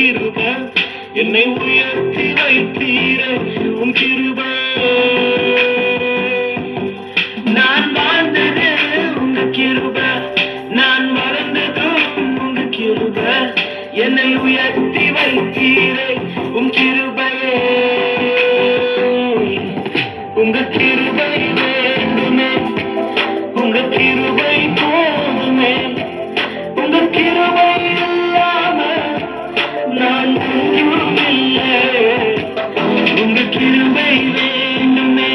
கிருபை என்னை உயர்த்தி வைத்தீரே உம் கிருபை. நான் வாழ்ந்தது உங்க கிருபை, நான் மறந்ததும் உங்க கிருபை என்னை உயர்த்தி வைத்தீரே உம் கிருபையே. உங்க கிருபை வேண்டுமே, உங்க கிருபை போதுமே, உங்க கிருபை இல்லாம நான் ஒன்றும் இல்லை. உங்க கிருபை வேண்டுமே,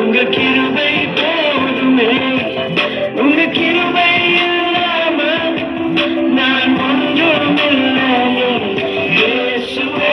உங்க கிருபை போதுமே, உங்க கிருபை இல்லாம நான் ஒன்றும் இல்லை. இயேசுவே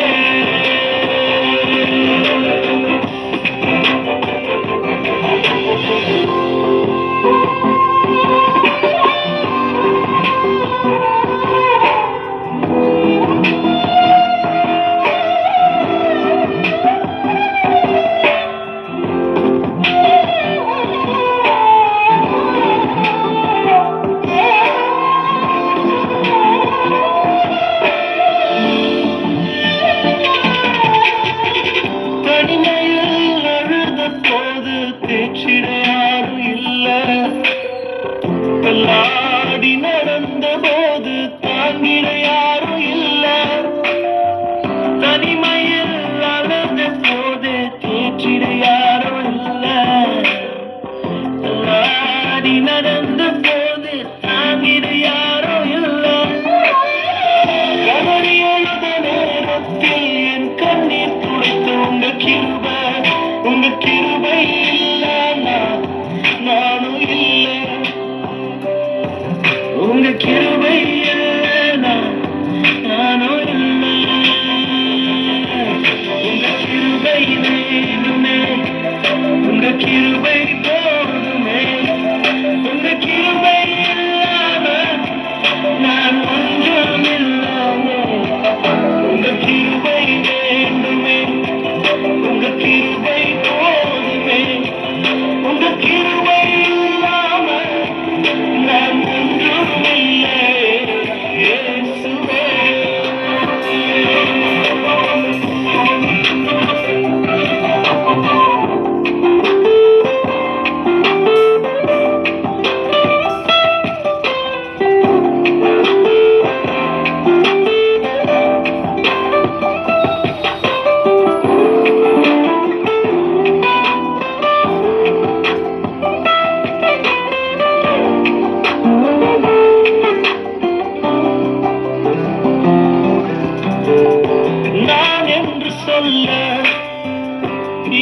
தள்ளாடி நடந்த போது தாங்கிட யாரும் இல்ல, தனிமையில் அழுத போது தேற்றிட யாரும் இல்ல, தள்ளாடி நடந்த போது தாங்கிட யாரும் இல்ல. கதறி அழுத நேரத்தில் என் கண்ணீர் துடைத்து உங்க கிருபை, உங்க கிருபை இல்ல நானும் இல்லை. உங்க கிருபை நானும் இல்லை. உங்க கிருபை வேண்டுமே, உங்க கிருபை போதுமே, உங்க கிருபை இல்லாம நான் ஒன்றும் இல்லாம. உங்க கிருபை வேண்டுமே, உங்க கிருபை போதுமே, உங்க கிருபை இல்லாம நான் ஒன்றும் இல்லை. இயேசுவே நான் என்று சொல்ல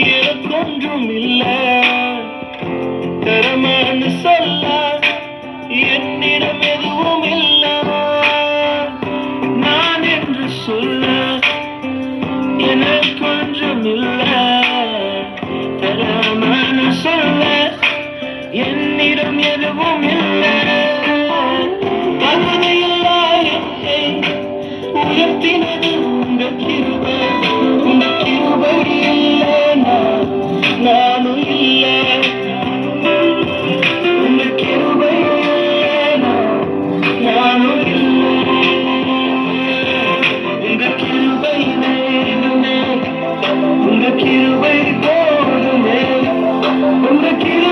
எனக்கொன்றும் இல்லை, திறமைன்னு சொல்ல என்னிடம் எதுவும் இல்லை. நான் என்று சொல்ல எனக்கொன்றும் இல்லை, திறமைன்னு சொல்ல என்னிடம் எதுவும் இல்லை. தகுதியில்லா என்னை உயர்த்தினது உங்க கிருபை, உங்க கிருபை இல்லை நானும் இல்லை. உங்க கிருபை இல்லை நானும் இல்லை. உங்க கிருபை வேண்டுமே, உங்க கிருபை போதுமே, உங்க கிருபை